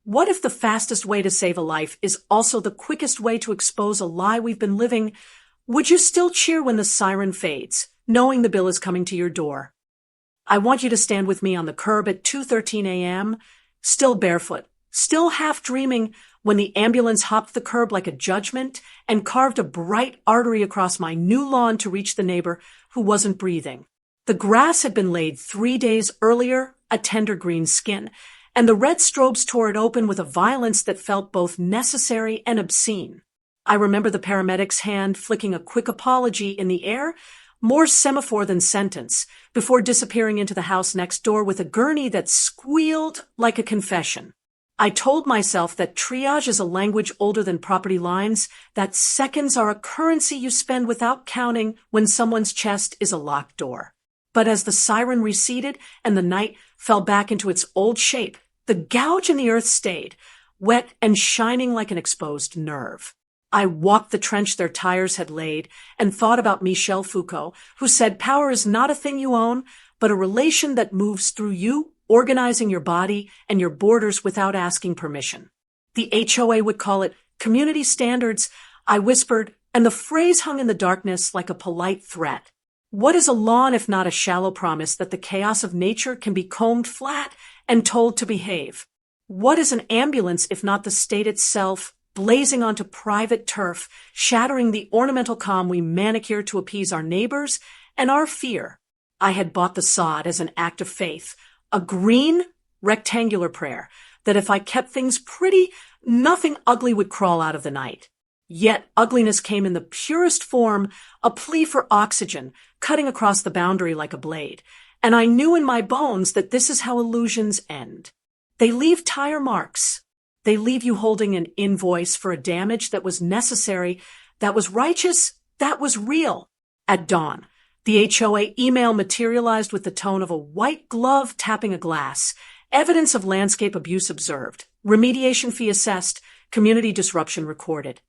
What if the fastest way to save a life is also the quickest way to expose a lie we've been living? Would you still cheer when the siren fades, knowing the bill is coming to your door? I want you to stand with me on the curb at 2:13 a.m., still barefoot, still half dreaming, when the ambulance hopped the curb like a judgment and carved a bright artery across my new lawn to reach the neighbor who wasn't breathing. The grass had been laid 3 days earlier, a tender green skin, and the red strobes tore it open with a violence that felt both necessary and obscene. I remember the paramedic's hand flicking a quick apology in the air, more semaphore than sentence, before disappearing into the house next door with a gurney that squealed like a confession. I told myself that triage is a language older than property lines, that seconds are a currency you spend without counting when someone's chest is a locked door. But as the siren receded and the night fell back into its old shape, the gouge in the earth stayed, wet and shining like an exposed nerve. I walked the trench their tires had laid and thought about Michel Foucault, who said power is not a thing you own, but a relation that moves through you, organizing your body and your borders without asking permission. The HOA would call it community standards, I whispered, and the phrase hung in the darkness like a polite threat. What is a lawn if not a shallow promise that the chaos of nature can be combed flat and told to behave? What is an ambulance if not the state itself, blazing onto private turf, shattering the ornamental calm we manicure to appease our neighbors and our fear? I had bought the sod as an act of faith, a green, rectangular prayer, that if I kept things pretty, nothing ugly would crawl out of the night. Yet ugliness came in the purest form, a plea for oxygen, cutting across the boundary like a blade. And I knew in my bones that this is how illusions end. They leave tire marks. They leave you holding an invoice for a damage that was necessary, that was righteous, that was real. At dawn, the HOA email materialized with the tone of a white glove tapping a glass. Evidence of landscape abuse observed. Remediation fee assessed. Community disruption recorded.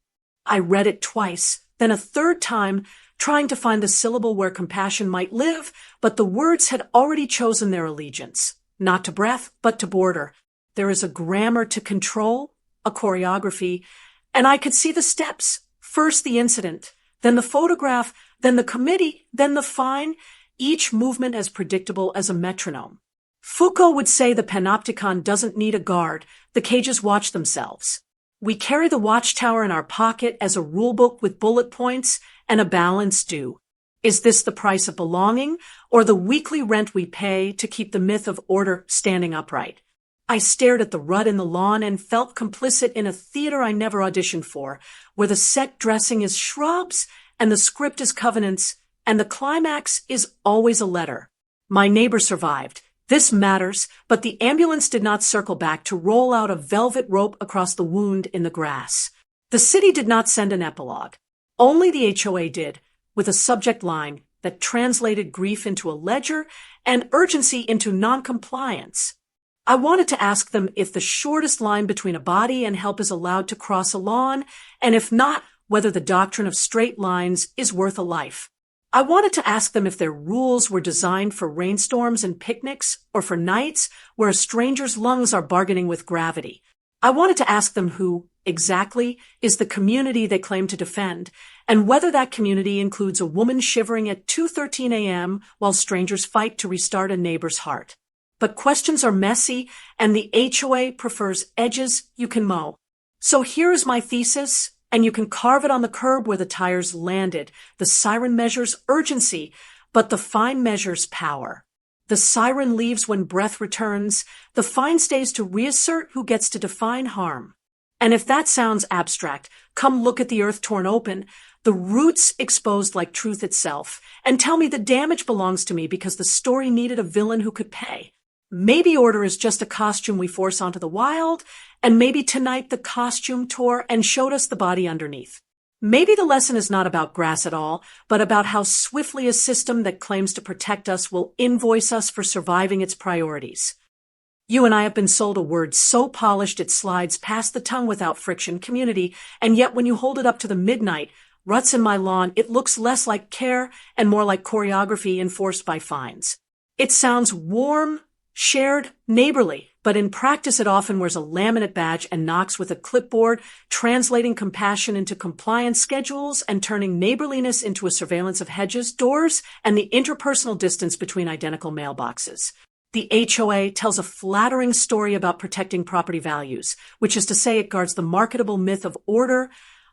I read it twice, then a third time, trying to find the syllable where compassion might live, but the words had already chosen their allegiance. Not to breath, but to border. There is a grammar to control, a choreography, and I could see the steps. First the incident, then the photograph, then the committee, then the fine, each movement as predictable as a metronome. Foucault would say the panopticon doesn't need a guard, the cages watch themselves. We carry the watchtower in our pocket as a rulebook with bullet points and a balance due. Is this the price of belonging, or the weekly rent we pay to keep the myth of order standing upright? I stared at the rut in the lawn and felt complicit in a theater I never auditioned for, where the set dressing is shrubs and the script is covenants, and the climax is always a letter. My neighbor survived. This matters, but the ambulance did not circle back to roll out a velvet rope across the wound in the grass. The city did not send an epilogue. Only the HOA did, with a subject line that translated grief into a ledger and urgency into noncompliance. I wanted to ask them if the shortest line between a body and help is allowed to cross a lawn, and if not, whether the doctrine of straight lines is worth a life. I wanted to ask them if their rules were designed for rainstorms and picnics, or for nights where a stranger's lungs are bargaining with gravity. I wanted to ask them who, exactly, is the community they claim to defend, and whether that community includes a woman shivering at 2:13 a.m. while strangers fight to restart a neighbor's heart. But questions are messy, and the HOA prefers edges you can mow. So here is my thesis, and you can carve it on the curb where the tires landed. The siren measures urgency, but the fine measures power. The siren leaves when breath returns. The fine stays to reassert who gets to define harm. And if that sounds abstract, come look at the earth torn open, the roots exposed like truth itself, and tell me the damage belongs to me because the story needed a villain who could pay. Maybe order is just a costume we force onto the wild, and maybe tonight the costume tore and showed us the body underneath. Maybe the lesson is not about grass at all, but about how swiftly a system that claims to protect us will invoice us for surviving its priorities. You and I have been sold a word so polished it slides past the tongue without friction, community, and yet when you hold it up to the midnight, ruts in my lawn, it looks less like care and more like choreography enforced by fines. It sounds warm, shared, neighborly, but in practice it often wears a laminate badge and knocks with a clipboard, translating compassion into compliance schedules and turning neighborliness into a surveillance of hedges, doors, and the interpersonal distance between identical mailboxes. The HOA tells a flattering story about protecting property values, which is to say it guards the marketable myth of order,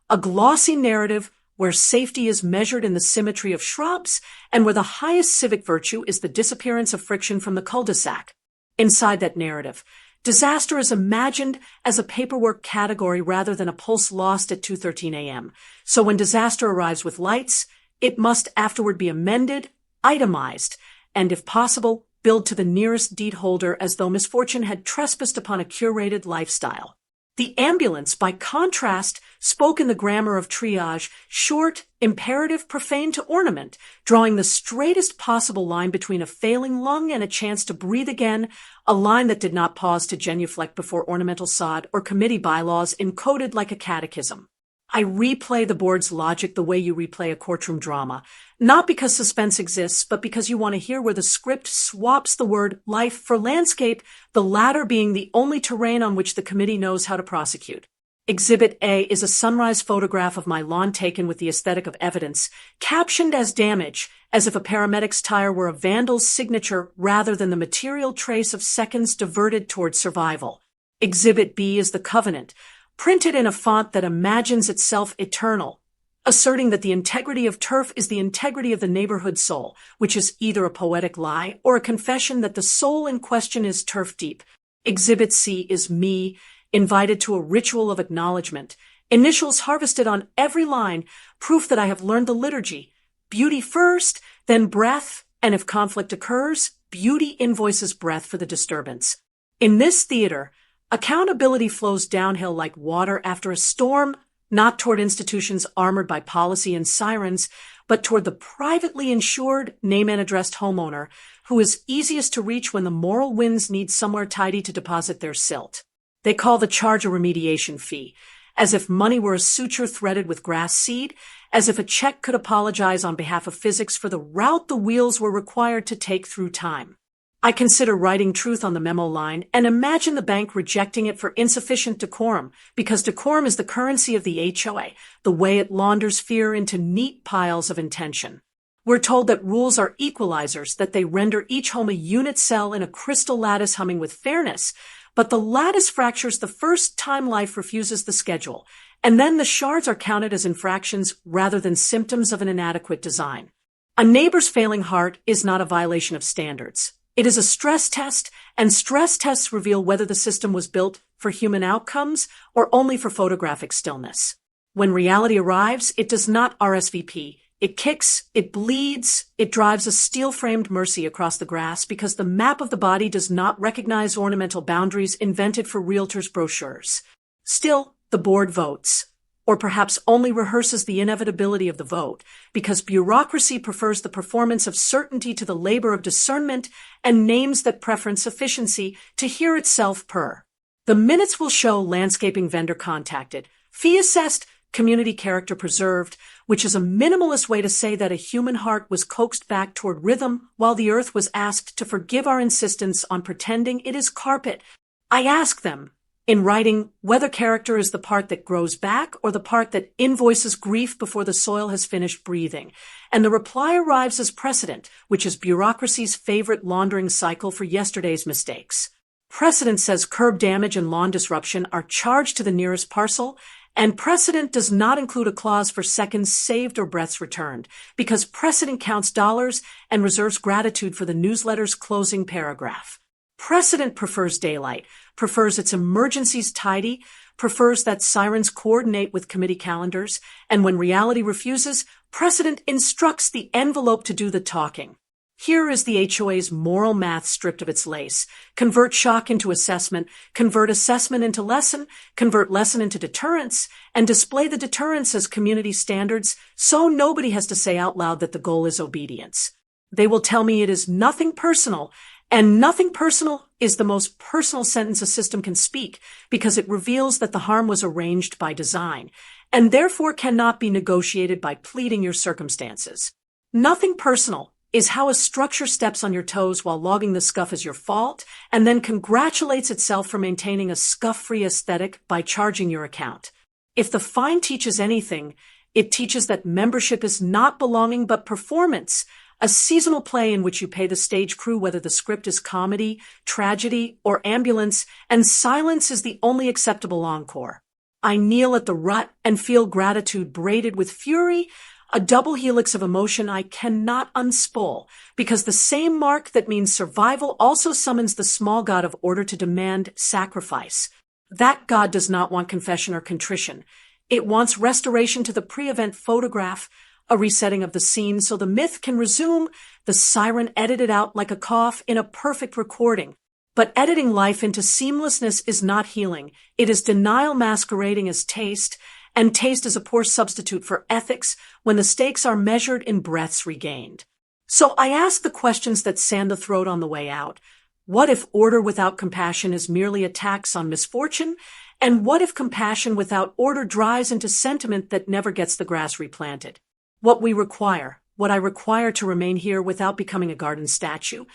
a glossy narrative where safety is measured in the symmetry of shrubs and where the highest civic virtue is the disappearance of friction from the cul-de-sac. Inside that narrative, disaster is imagined as a paperwork category rather than a pulse lost at 2:13 a.m. So when disaster arrives with lights, it must afterward be amended, itemized, and if possible, billed to the nearest deed holder as though misfortune had trespassed upon a curated lifestyle. The ambulance, by contrast, spoke in the grammar of triage, short, imperative, profane to ornament, drawing the straightest possible line between a failing lung and a chance to breathe again, a line that did not pause to genuflect before ornamental sod or committee bylaws encoded like a catechism. I replay the board's logic the way you replay a courtroom drama, not because suspense exists, but because you want to hear where the script swaps the word life for landscape, the latter being the only terrain on which the committee knows how to prosecute. Exhibit A is a sunrise photograph of my lawn taken with the aesthetic of evidence, captioned as damage, as if a paramedic's tire were a vandal's signature rather than the material trace of seconds diverted towards survival. Exhibit B is the covenant, printed in a font that imagines itself eternal, asserting that the integrity of turf is the integrity of the neighborhood soul, which is either a poetic lie or a confession that the soul in question is turf deep. Exhibit C is me, invited to a ritual of acknowledgement, initials harvested on every line, proof that I have learned the liturgy. Beauty first, then breath, and if conflict occurs, beauty invoices breath for the disturbance. In this theater, accountability flows downhill like water after a storm, not toward institutions armored by policy and sirens, but toward the privately insured, name and addressed homeowner who is easiest to reach when the moral winds need somewhere tidy to deposit their silt. They call the charge a remediation fee, as if money were a suture threaded with grass seed, as if a check could apologize on behalf of physics for the route the wheels were required to take through time. I consider writing truth on the memo line and imagine the bank rejecting it for insufficient decorum, because decorum is the currency of the HOA, the way it launders fear into neat piles of intention. We're told that rules are equalizers, that they render each home a unit cell in a crystal lattice humming with fairness, but the lattice fractures the first time life refuses the schedule, and then the shards are counted as infractions rather than symptoms of an inadequate design. A neighbor's failing heart is not a violation of standards. It is a stress test, and stress tests reveal whether the system was built for human outcomes or only for photographic stillness. When reality arrives, it does not RSVP. It kicks, it bleeds, it drives a steel-framed mercy across the grass because the map of the body does not recognize ornamental boundaries invented for realtors' brochures. Still, the board votes. Or perhaps only rehearses the inevitability of the vote, because bureaucracy prefers the performance of certainty to the labor of discernment and names that preference efficiency to hear itself purr. The minutes will show landscaping vendor contacted, fee assessed, community character preserved, which is a minimalist way to say that a human heart was coaxed back toward rhythm while the earth was asked to forgive our insistence on pretending it is carpet. I ask them, in writing, whether character is the part that grows back or the part that invoices grief before the soil has finished breathing. And the reply arrives as precedent, which is bureaucracy's favorite laundering cycle for yesterday's mistakes. Precedent says curb damage and lawn disruption are charged to the nearest parcel, and precedent does not include a clause for seconds saved or breaths returned, because precedent counts dollars and reserves gratitude for the newsletter's closing paragraph. Precedent prefers daylight, prefers its emergencies tidy, prefers that sirens coordinate with committee calendars, and when reality refuses, precedent instructs the envelope to do the talking. Here is the HOA's moral math stripped of its lace. Convert shock into assessment, convert assessment into lesson, convert lesson into deterrence, and display the deterrence as community standards so nobody has to say out loud that the goal is obedience. They will tell me it is nothing personal, and nothing personal is the most personal sentence a system can speak because it reveals that the harm was arranged by design and therefore cannot be negotiated by pleading your circumstances. Nothing personal is how a structure steps on your toes while logging the scuff as your fault, and then congratulates itself for maintaining a scuff-free aesthetic by charging your account. If the fine teaches anything, it teaches that membership is not belonging but performance, a seasonal play in which you pay the stage crew whether the script is comedy, tragedy, or ambulance, and silence is the only acceptable encore. I kneel at the rut and feel gratitude braided with fury, a double helix of emotion I cannot unspool, because the same mark that means survival also summons the small god of order to demand sacrifice. That god does not want confession or contrition. It wants restoration to the pre-event photograph, a resetting of the scene so the myth can resume, the siren edited out like a cough in a perfect recording. But editing life into seamlessness is not healing. It is denial masquerading as taste, and taste is a poor substitute for ethics when the stakes are measured in breaths regained. So I ask the questions that sand the throat on the way out. What if order without compassion is merely a tax on misfortune? And what if compassion without order dries into sentiment that never gets the grass replanted? What I require to remain here without becoming a garden statue,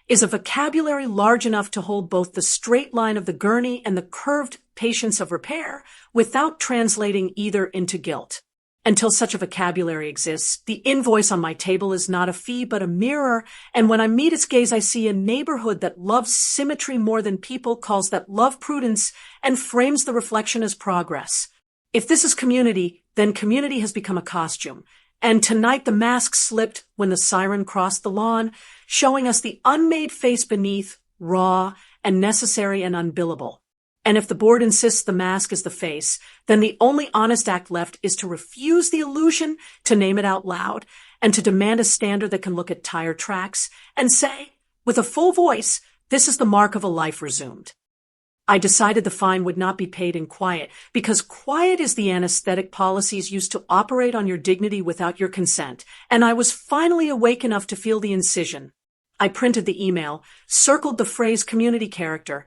is a vocabulary large enough to hold both the straight line of the gurney and the curved patience of repair without translating either into guilt. Until such a vocabulary exists, the invoice on my table is not a fee but a mirror, and when I meet its gaze I see a neighborhood that loves symmetry more than people, calls that love prudence, and frames the reflection as progress. If this is community, then community has become a costume. And tonight the mask slipped when the siren crossed the lawn, showing us the unmade face beneath, raw and necessary and unbillable. And if the board insists the mask is the face, then the only honest act left is to refuse the illusion, to name it out loud, and to demand a standard that can look at tire tracks and say, with a full voice, this is the mark of a life resumed. I decided the fine would not be paid in quiet, because quiet is the anesthetic policies used to operate on your dignity without your consent, and I was finally awake enough to feel the incision. I printed the email, circled the phrase community character,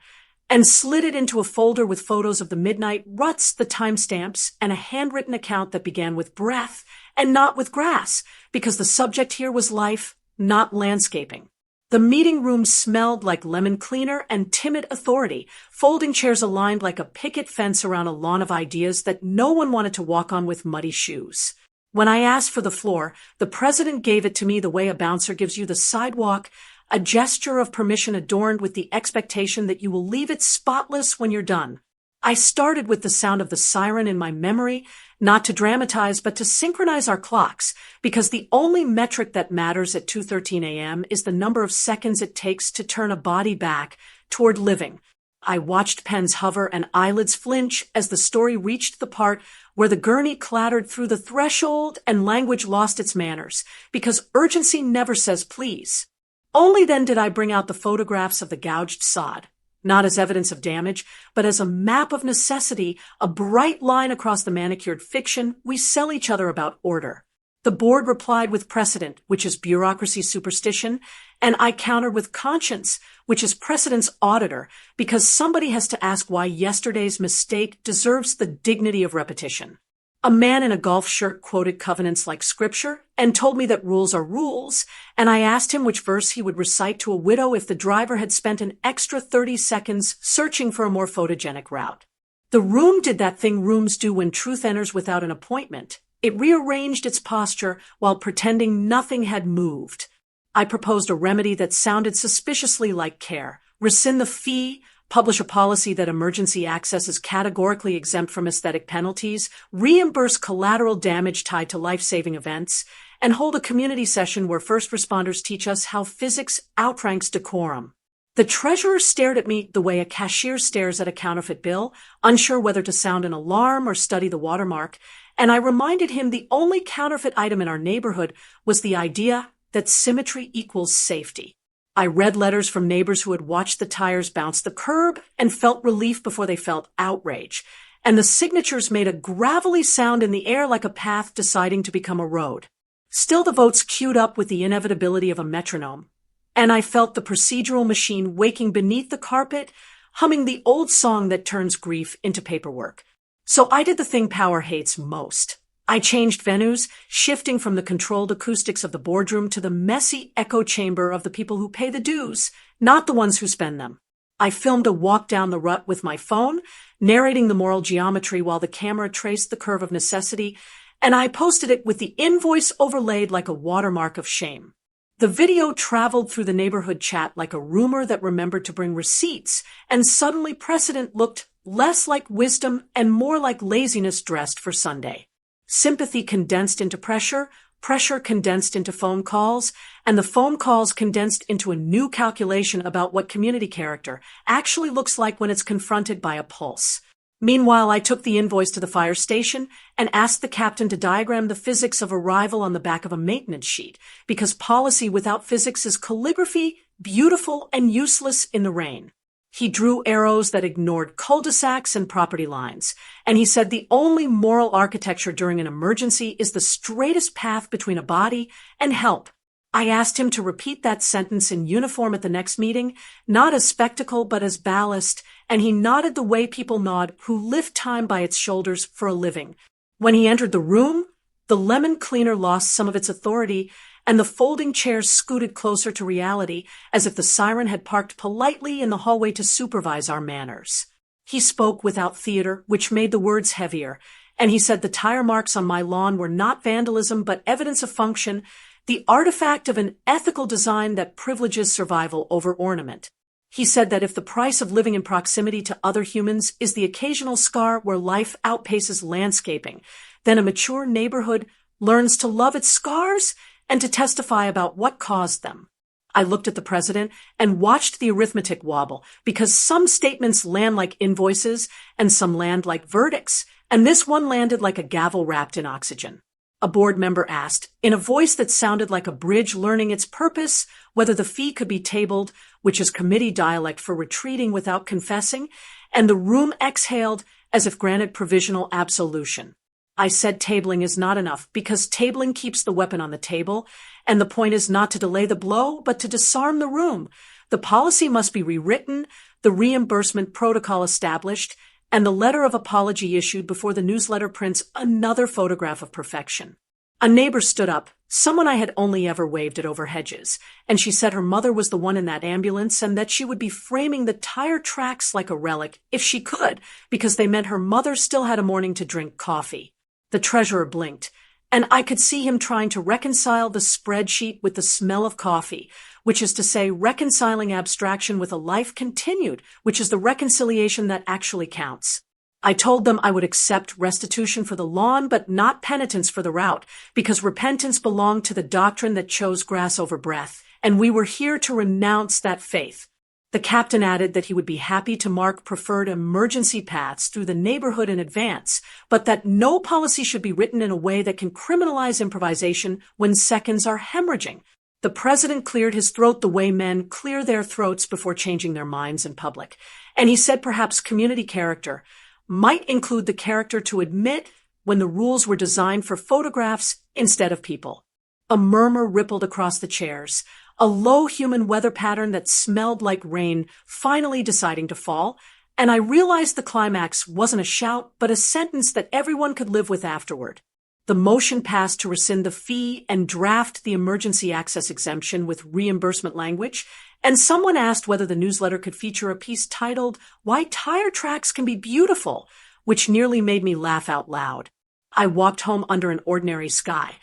and slid it into a folder with photos of the midnight ruts, the timestamps, and a handwritten account that began with breath and not with grass, because the subject here was life, not landscaping. The meeting room smelled like lemon cleaner and timid authority, folding chairs aligned like a picket fence around a lawn of ideas that no one wanted to walk on with muddy shoes. When I asked for the floor, the president gave it to me the way a bouncer gives you the sidewalk, a gesture of permission adorned with the expectation that you will leave it spotless when you're done. I started with the sound of the siren in my memory, not to dramatize but to synchronize our clocks, because the only metric that matters at 2:13 a.m. is the number of seconds it takes to turn a body back toward living. I watched pens hover and eyelids flinch as the story reached the part where the gurney clattered through the threshold and language lost its manners, because urgency never says please. Only then did I bring out the photographs of the gouged sod, not as evidence of damage, but as a map of necessity, a bright line across the manicured fiction we sell each other about order. The board replied with precedent, which is bureaucracy's superstition, and I countered with conscience, which is precedent's auditor, because somebody has to ask why yesterday's mistake deserves the dignity of repetition. A man in a golf shirt quoted covenants like scripture and told me that rules are rules, and I asked him which verse he would recite to a widow if the driver had spent an extra 30 seconds searching for a more photogenic route. The room did that thing rooms do when truth enters without an appointment. It rearranged its posture while pretending nothing had moved. I proposed a remedy that sounded suspiciously like care. Rescind the fee, publish a policy that emergency access is categorically exempt from aesthetic penalties, reimburse collateral damage tied to life-saving events, and hold a community session where first responders teach us how physics outranks decorum. The treasurer stared at me the way a cashier stares at a counterfeit bill, unsure whether to sound an alarm or study the watermark, and I reminded him the only counterfeit item in our neighborhood was the idea that symmetry equals safety. I read letters from neighbors who had watched the tires bounce the curb and felt relief before they felt outrage, and the signatures made a gravelly sound in the air like a path deciding to become a road. Still the votes queued up with the inevitability of a metronome, and I felt the procedural machine waking beneath the carpet, humming the old song that turns grief into paperwork. So I did the thing power hates most. I changed venues, shifting from the controlled acoustics of the boardroom to the messy echo chamber of the people who pay the dues, not the ones who spend them. I filmed a walk down the rut with my phone, narrating the moral geometry while the camera traced the curve of necessity, and I posted it with the invoice overlaid like a watermark of shame. The video traveled through the neighborhood chat like a rumor that remembered to bring receipts, and suddenly precedent looked less like wisdom and more like laziness dressed for Sunday. Sympathy condensed into pressure, pressure condensed into phone calls, and the phone calls condensed into a new calculation about what community character actually looks like when it's confronted by a pulse. Meanwhile, I took the invoice to the fire station and asked the captain to diagram the physics of arrival on the back of a maintenance sheet, because policy without physics is calligraphy, beautiful and useless in the rain. He drew arrows that ignored cul-de-sacs and property lines, and he said the only moral architecture during an emergency is the straightest path between a body and help. I asked him to repeat that sentence in uniform at the next meeting, not as spectacle but as ballast, and he nodded the way people nod who lift time by its shoulders for a living. When he entered the room, the lemon cleaner lost some of its authority, and the folding chairs scooted closer to reality, as if the siren had parked politely in the hallway to supervise our manners. He spoke without theater, which made the words heavier, and he said the tire marks on my lawn were not vandalism but evidence of function, the artifact of an ethical design that privileges survival over ornament. He said that if the price of living in proximity to other humans is the occasional scar where life outpaces landscaping, then a mature neighborhood learns to love its scars and to testify about what caused them. I looked at the president and watched the arithmetic wobble, because some statements land like invoices and some land like verdicts, and this one landed like a gavel wrapped in oxygen. A board member asked, in a voice that sounded like a bridge learning its purpose, whether the fee could be tabled, which is committee dialect for retreating without confessing, and the room exhaled as if granted provisional absolution. I said tabling is not enough, because tabling keeps the weapon on the table, and the point is not to delay the blow, but to disarm the room. The policy must be rewritten, the reimbursement protocol established, and the letter of apology issued before the newsletter prints another photograph of perfection. A neighbor stood up, someone I had only ever waved at over hedges, and she said her mother was the one in that ambulance and that she would be framing the tire tracks like a relic, if she could, because they meant her mother still had a morning to drink coffee. The treasurer blinked, and I could see him trying to reconcile the spreadsheet with the smell of coffee, which is to say reconciling abstraction with a life continued, which is the reconciliation that actually counts. I told them I would accept restitution for the lawn, but not penitence for the route, because repentance belonged to the doctrine that chose grass over breath, and we were here to renounce that faith. The captain added that he would be happy to mark preferred emergency paths through the neighborhood in advance, but that no policy should be written in a way that can criminalize improvisation when seconds are hemorrhaging. The president cleared his throat the way men clear their throats before changing their minds in public, and he said perhaps community character might include the character to admit when the rules were designed for photographs instead of people. A murmur rippled across the chairs, a low human weather pattern that smelled like rain finally deciding to fall, and I realized the climax wasn't a shout, but a sentence that everyone could live with afterward. The motion passed to rescind the fee and draft the emergency access exemption with reimbursement language, and someone asked whether the newsletter could feature a piece titled, "Why Tire Tracks Can Be Beautiful," which nearly made me laugh out loud. I walked home under an ordinary sky,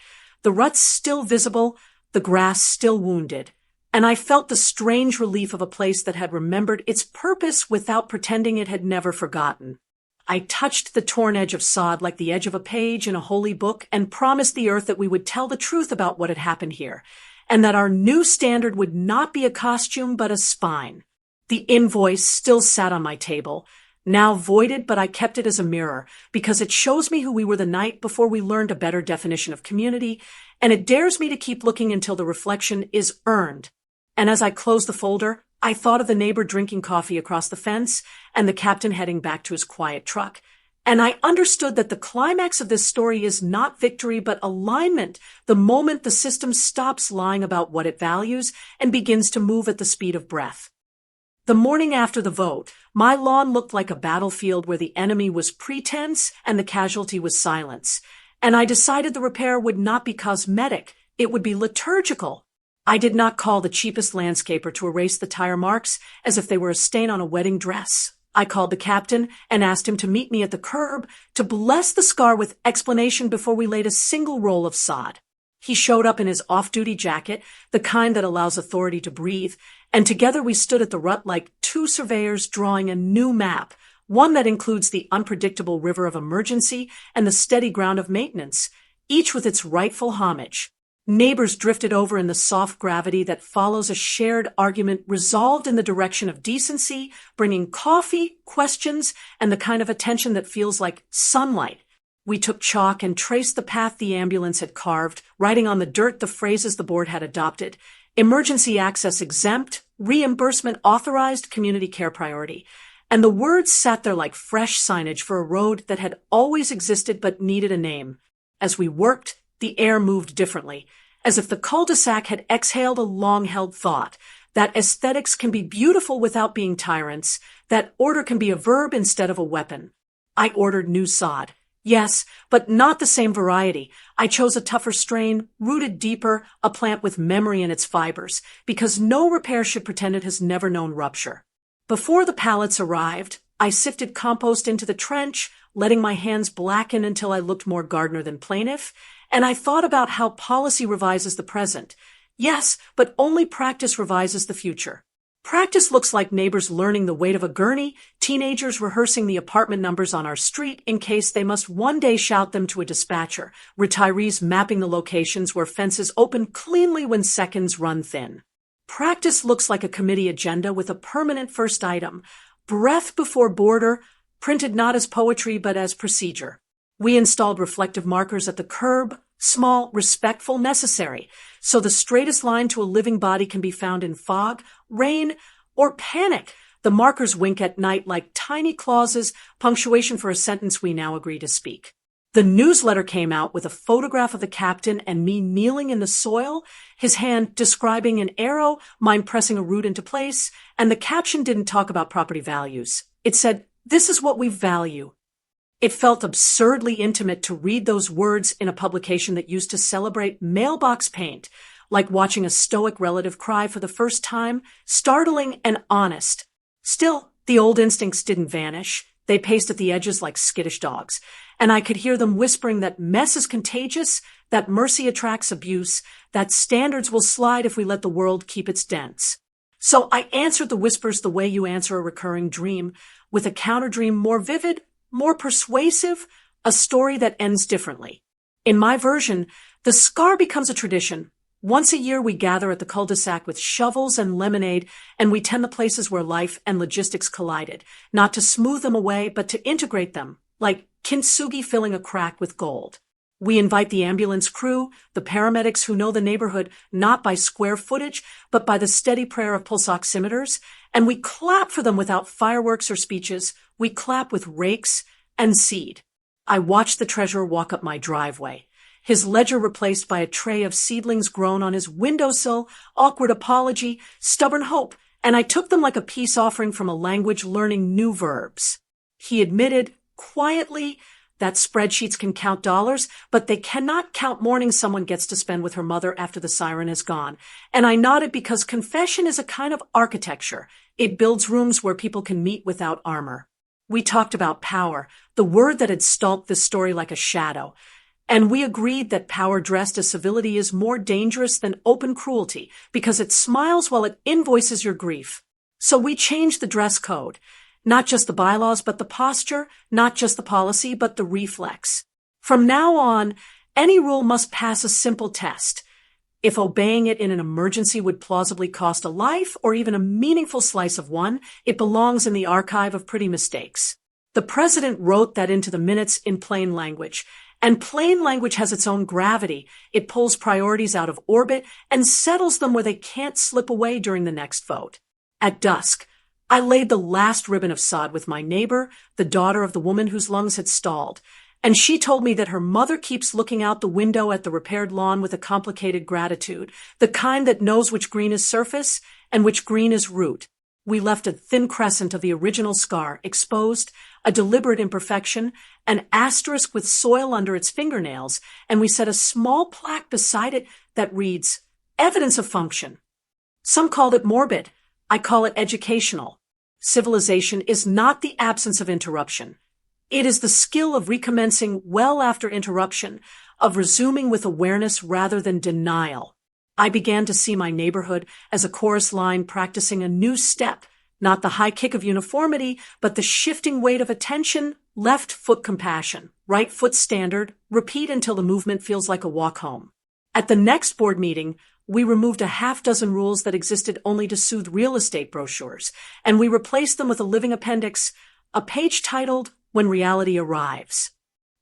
the ruts still visible, the grass still wounded, and I felt the strange relief of a place that had remembered its purpose without pretending it had never forgotten. I touched the torn edge of sod like the edge of a page in a holy book and promised the earth that we would tell the truth about what had happened here, and that our new standard would not be a costume but a spine. The invoice still sat on my table, now voided, but I kept it as a mirror, because it shows me who we were the night before we learned a better definition of community, and it dares me to keep looking until the reflection is earned. And as I closed the folder, I thought of the neighbor drinking coffee across the fence and the captain heading back to his quiet truck. And I understood that the climax of this story is not victory but alignment, the moment the system stops lying about what it values and begins to move at the speed of breath. The morning after the vote, my lawn looked like a battlefield where the enemy was pretense and the casualty was silence. and I decided the repair would not be cosmetic, it would be liturgical. I did not call the cheapest landscaper to erase the tire marks as if they were a stain on a wedding dress. I called the captain and asked him to meet me at the curb to bless the scar with explanation before we laid a single roll of sod. He showed up in his off-duty jacket, the kind that allows authority to breathe, and together we stood at the rut like two surveyors drawing a new map, one that includes the unpredictable river of emergency and the steady ground of maintenance, each with its rightful homage. Neighbors drifted over in the soft gravity that follows a shared argument resolved in the direction of decency, bringing coffee, questions, and the kind of attention that feels like sunlight. We took chalk and traced the path the ambulance had carved, writing on the dirt the phrases the board had adopted: emergency access exempt, reimbursement authorized, community care priority. And the words sat there like fresh signage for a road that had always existed but needed a name. As we worked, the air moved differently, as if the cul-de-sac had exhaled a long-held thought, that aesthetics can be beautiful without being tyrants, that order can be a verb instead of a weapon. I ordered new sod. Yes, but not the same variety. I chose a tougher strain, rooted deeper, a plant with memory in its fibers, because no repair should pretend it has never known rupture. Before the pallets arrived, I sifted compost into the trench, letting my hands blacken until I looked more gardener than plaintiff, and I thought about how policy revises the present. Yes, but only practice revises the future. Practice looks like neighbors learning the weight of a gurney, teenagers rehearsing the apartment numbers on our street in case they must one day shout them to a dispatcher, retirees mapping the locations where fences open cleanly when seconds run thin. Practice looks like a committee agenda with a permanent first item: breath before border, printed not as poetry but as procedure. We installed reflective markers at the curb, small, respectful, necessary, so the straightest line to a living body can be found in fog, rain, or panic. The markers wink at night like tiny clauses, punctuation for a sentence we now agree to speak. The newsletter came out with a photograph of the captain and me kneeling in the soil, his hand describing an arrow, mine pressing a root into place, and the caption didn't talk about property values. It said, "This is what we value." It felt absurdly intimate to read those words in a publication that used to celebrate mailbox paint, like watching a stoic relative cry for the first time, startling and honest. Still, the old instincts didn't vanish. They paced at the edges like skittish dogs, and I could hear them whispering that mess is contagious, that mercy attracts abuse, that standards will slide if we let the world keep its dents. So I answered the whispers the way you answer a recurring dream, with a counter-dream more vivid, more persuasive, a story that ends differently. In my version, the scar becomes a tradition. Once a year we gather at the cul-de-sac with shovels and lemonade, and we tend the places where life and logistics collided, not to smooth them away, but to integrate them, like kintsugi filling a crack with gold. We invite the ambulance crew, the paramedics who know the neighborhood not by square footage, but by the steady prayer of pulse oximeters, and we clap for them without fireworks or speeches. We clap with rakes and seed. I watched the treasurer walk up my driveway, his ledger replaced by a tray of seedlings grown on his windowsill, awkward apology, stubborn hope, and I took them like a peace offering from a language learning new verbs. He admitted, quietly, that spreadsheets can count dollars, but they cannot count mornings someone gets to spend with her mother after the siren is gone. And I nodded because confession is a kind of architecture. It builds rooms where people can meet without armor. We talked about power, the word that had stalked this story like a shadow. And we agreed that power dressed as civility is more dangerous than open cruelty because it smiles while it invoices your grief. So we changed the dress code. Not just the bylaws, but the posture, not just the policy, but the reflex. From now on, any rule must pass a simple test. If obeying it in an emergency would plausibly cost a life or even a meaningful slice of one, it belongs in the archive of pretty mistakes. The president wrote that into the minutes in plain language. And plain language has its own gravity. It pulls priorities out of orbit and settles them where they can't slip away during the next vote. At dusk, I laid the last ribbon of sod with my neighbor, the daughter of the woman whose lungs had stalled, and she told me that her mother keeps looking out the window at the repaired lawn with a complicated gratitude, the kind that knows which green is surface and which green is root. We left a thin crescent of the original scar exposed, a deliberate imperfection, an asterisk with soil under its fingernails, and we set a small plaque beside it that reads, "Evidence of function." Some called it morbid. I call it educational. Civilization is not the absence of interruption. It is the skill of recommencing well after interruption, of resuming with awareness rather than denial. I began to see my neighborhood as a chorus line practicing a new step, not the high kick of uniformity, but the shifting weight of attention, left foot compassion, right foot standard, repeat until the movement feels like a walk home. At the next board meeting, we removed a half-dozen rules that existed only to soothe real estate brochures, and we replaced them with a living appendix, a page titled, "When Reality Arrives."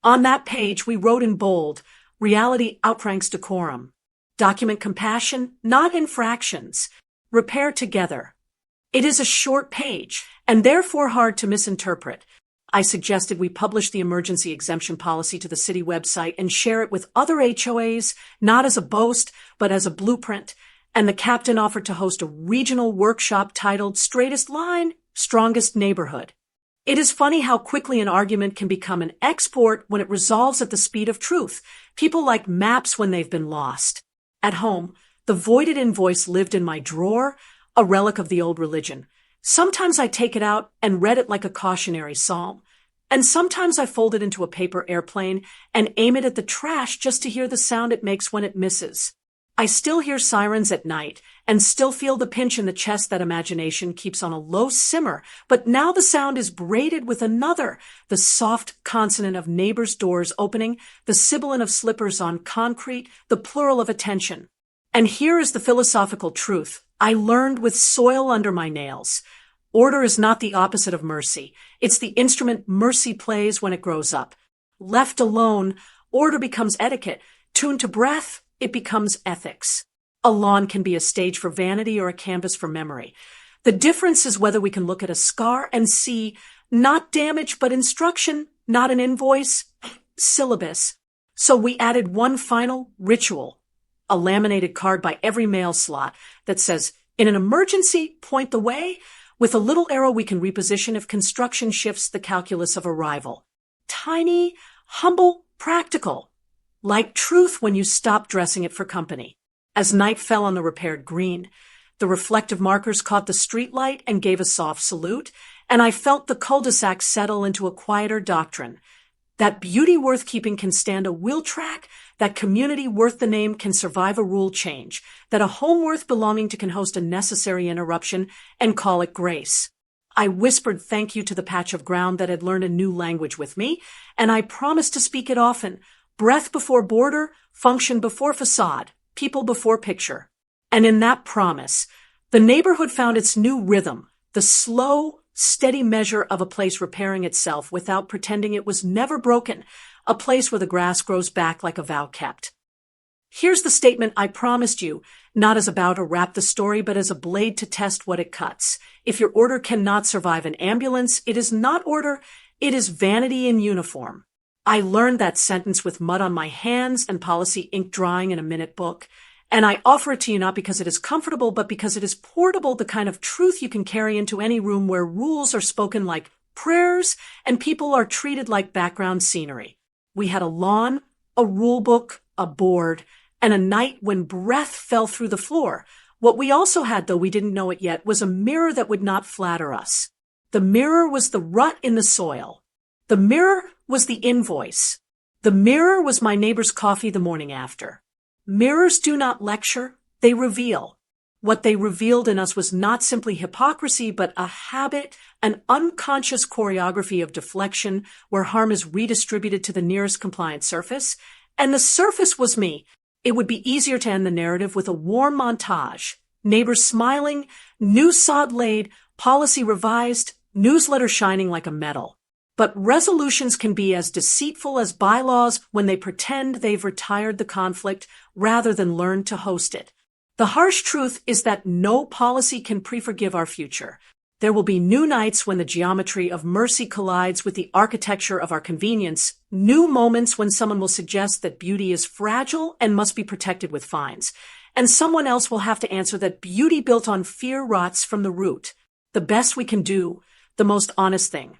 On that page, we wrote in bold, "Reality outranks decorum." Document compassion, not infractions. Repair together. It is a short page, and therefore hard to misinterpret. I suggested we publish the emergency exemption policy to the city website and share it with other HOAs, not as a boast, but as a blueprint, and the captain offered to host a regional workshop titled "Straightest Line, Strongest Neighborhood." It is funny how quickly an argument can become an export when it resolves at the speed of truth. People like maps when they've been lost. At home, the voided invoice lived in my drawer, a relic of the old religion. Sometimes I take it out and read it like a cautionary psalm. And sometimes I fold it into a paper airplane and aim it at the trash just to hear the sound it makes when it misses. I still hear sirens at night and still feel the pinch in the chest that imagination keeps on a low simmer, but now the sound is braided with another, the soft consonant of neighbors' doors opening, the sibilant of slippers on concrete, the plural of attention. And here is the philosophical truth I learned with soil under my nails. Order is not the opposite of mercy. It's the instrument mercy plays when it grows up. Left alone, order becomes etiquette. Tuned to breath, it becomes ethics. A lawn can be a stage for vanity or a canvas for memory. The difference is whether we can look at a scar and see not damage but instruction, not an invoice, syllabus. So we added one final ritual, a laminated card by every mail slot that says, "In an emergency, point the way." With a little arrow we can reposition if construction shifts the calculus of arrival. Tiny, humble, practical. Like truth when you stop dressing it for company. As night fell on the repaired green, the reflective markers caught the street light and gave a soft salute, and I felt the cul-de-sac settle into a quieter doctrine. That beauty worth keeping can stand a wheel track, that community worth the name can survive a rule change, that a home worth belonging to can host a necessary interruption and call it grace. I whispered thank you to the patch of ground that had learned a new language with me, and I promised to speak it often. Breath before border, function before facade, people before picture. And in that promise, the neighborhood found its new rhythm, the slow, steady measure of a place repairing itself without pretending it was never broken, a place where the grass grows back like a vow kept. Here's the statement I promised you, not as a bow to wrap the story, but as a blade to test what it cuts. If your order cannot survive an ambulance, it is not order, it is vanity in uniform. I learned that sentence with mud on my hands and policy ink drying in a minute book. And I offer it to you not because it is comfortable, but because it is portable, the kind of truth you can carry into any room where rules are spoken like prayers and people are treated like background scenery. We had a lawn, a rule book, a board, and a night when breath fell through the floor. What we also had, though we didn't know it yet, was a mirror that would not flatter us. The mirror was the rut in the soil. The mirror was the invoice. The mirror was my neighbor's coffee the morning after. Mirrors do not lecture, they reveal. What they revealed in us was not simply hypocrisy, but a habit, an unconscious choreography of deflection where harm is redistributed to the nearest compliant surface. And the surface was me. It would be easier to end the narrative with a warm montage. Neighbors smiling, new sod laid, policy revised, newsletter shining like a medal. But resolutions can be as deceitful as bylaws when they pretend they've retired the conflict rather than learn to host it. The harsh truth is that no policy can pre-forgive our future. There will be new nights when the geometry of mercy collides with the architecture of our convenience, new moments when someone will suggest that beauty is fragile and must be protected with fines, and someone else will have to answer that beauty built on fear rots from the root. The best we can do, the most honest thing,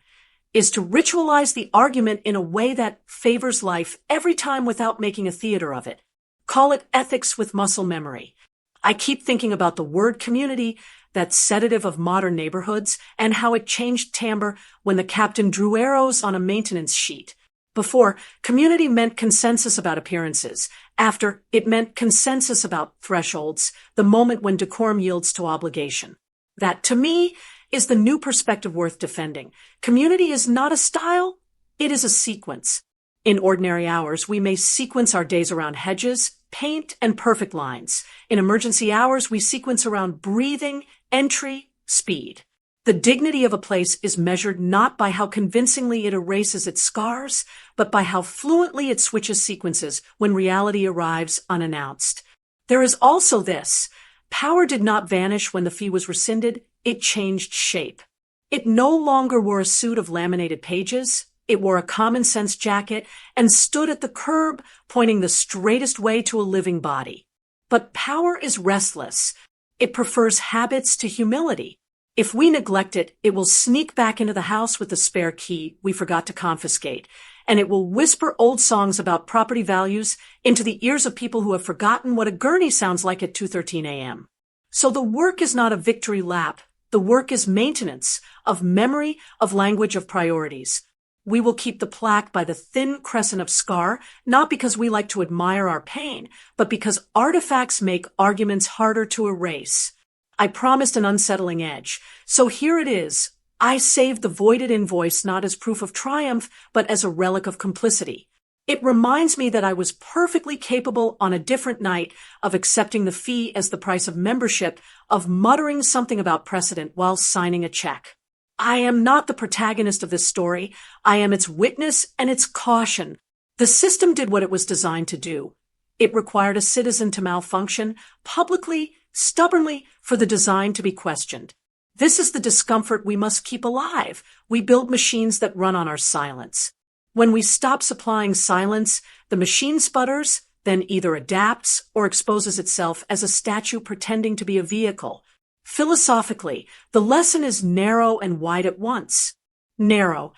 is to ritualize the argument in a way that favors life every time without making a theater of it. Call it ethics with muscle memory. I keep thinking about the word community, that sedative of modern neighborhoods, and how it changed timbre when the captain drew arrows on a maintenance sheet. Before, community meant consensus about appearances. After, it meant consensus about thresholds, the moment when decorum yields to obligation. That, to me, is the new perspective worth defending. Community is not a style, it is a sequence. In ordinary hours, we may sequence our days around hedges, paint, and perfect lines. In emergency hours, we sequence around breathing, entry, speed. The dignity of a place is measured not by how convincingly it erases its scars, but by how fluently it switches sequences when reality arrives unannounced. There is also this. Power did not vanish when the fee was rescinded, it changed shape. It no longer wore a suit of laminated pages. It wore a common-sense jacket and stood at the curb, pointing the straightest way to a living body. But power is restless. It prefers habits to humility. If we neglect it, it will sneak back into the house with the spare key we forgot to confiscate, and it will whisper old songs about property values into the ears of people who have forgotten what a gurney sounds like at 2:13 a.m. So the work is not a victory lap. The work is maintenance of memory, of language, of priorities. We will keep the plaque by the thin crescent of scar, not because we like to admire our pain, but because artifacts make arguments harder to erase. I promised an unsettling edge, so here it is. I saved the voided invoice not as proof of triumph, but as a relic of complicity. It reminds me that I was perfectly capable on a different night of accepting the fee as the price of membership, of muttering something about precedent while signing a check. I am not the protagonist of this story. I am its witness and its caution. The system did what it was designed to do. It required a citizen to malfunction publicly, stubbornly, for the design to be questioned. This is the discomfort we must keep alive. We build machines that run on our silence. When we stop supplying silence, the machine sputters, then either adapts or exposes itself as a statue pretending to be a vehicle. Philosophically, the lesson is narrow and wide at once. Narrow.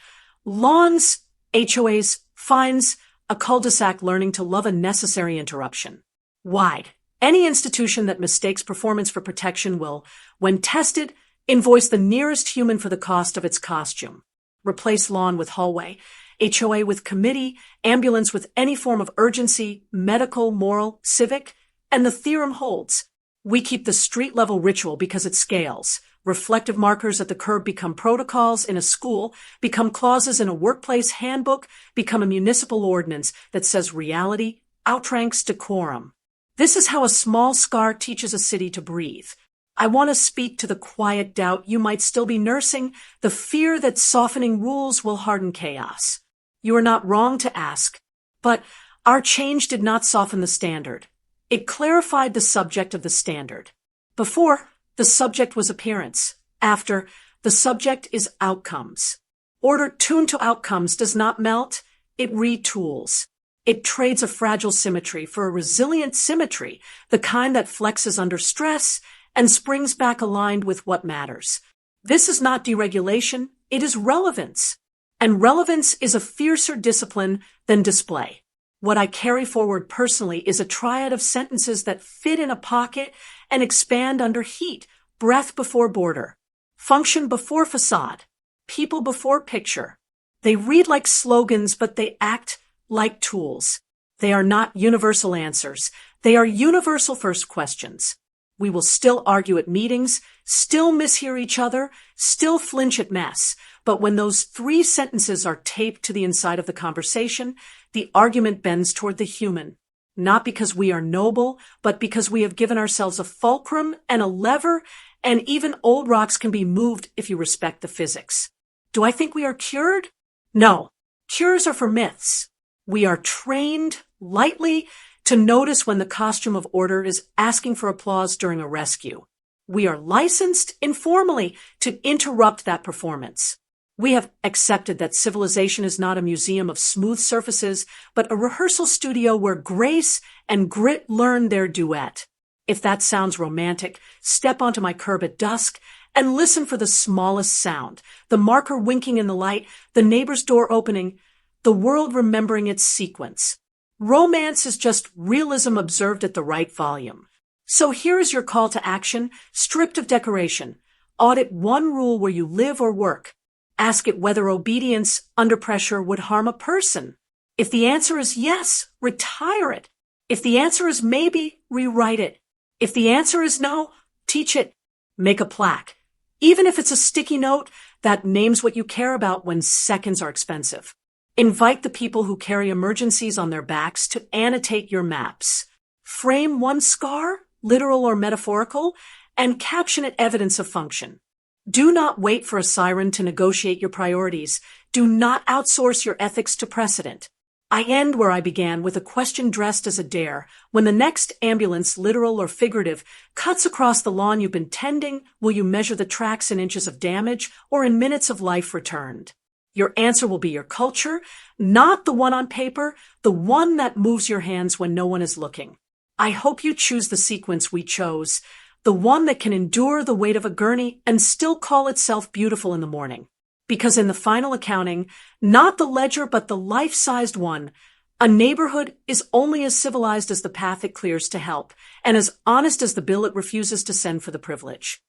Lawns, HOAs, fines, a cul-de-sac learning to love a necessary interruption. Wide. Any institution that mistakes performance for protection will, when tested, invoice the nearest human for the cost of its costume. Replace lawn with hallway, HOA with committee, ambulance with any form of urgency, medical, moral, civic, and the theorem holds. We keep the street-level ritual because it scales. Reflective markers at the curb become protocols in a school, become clauses in a workplace handbook, become a municipal ordinance that says reality outranks decorum. This is how a small scar teaches a city to breathe. I want to speak to the quiet doubt you might still be nursing, the fear that softening rules will harden chaos. You are not wrong to ask, but our change did not soften the standard. It clarified the subject of the standard. Before, the subject was appearance. After, the subject is outcomes. Order tuned to outcomes does not melt, it retools. It trades a fragile symmetry for a resilient symmetry, the kind that flexes under stress and springs back aligned with what matters. This is not deregulation, it is relevance. And relevance is a fiercer discipline than display. What I carry forward personally is a triad of sentences that fit in a pocket and expand under heat, breath before border, function before facade, people before picture. They read like slogans, but they act like tools. They are not universal answers. They are universal first questions. We will still argue at meetings, still mishear each other, still flinch at mess. But when those 3 sentences are taped to the inside of the conversation, the argument bends toward the human. Not because we are noble, but because we have given ourselves a fulcrum and a lever, and even old rocks can be moved if you respect the physics. Do I think we are cured? No. Cures are for myths. We are trained lightly to notice when the costume of order is asking for applause during a rescue. We are licensed informally to interrupt that performance. We have accepted that civilization is not a museum of smooth surfaces, but a rehearsal studio where grace and grit learn their duet. If that sounds romantic, step onto my curb at dusk And listen for the smallest sound, the marker winking in the light, the neighbor's door opening, the world remembering its sequence. Romance is just realism observed at the right volume. So here is your call to action, stripped of decoration. Audit one rule where you live or work. Ask it whether obedience under pressure would harm a person. If the answer is yes, retire it. If the answer is maybe, rewrite it. If the answer is no, teach it. Make a plaque. Even if it's a sticky note that names what you care about when seconds are expensive. Invite the people who carry emergencies on their backs to annotate your maps. Frame one scar, literal or metaphorical, and caption it evidence of function. Do not wait for a siren to negotiate your priorities. Do not outsource your ethics to precedent. I end where I began, with a question dressed as a dare. When the next ambulance, literal or figurative, cuts across the lawn you've been tending, will you measure the tracks in inches of damage or in minutes of life returned? Your answer will be your culture, not the one on paper, the one that moves your hands when no one is looking. I hope you choose the sequence we chose, the one that can endure the weight of a gurney and still call itself beautiful in the morning. Because in the final accounting, not the ledger but the life-sized one, a neighborhood is only as civilized as the path it clears to help, and as honest as the bill it refuses to send for the privilege.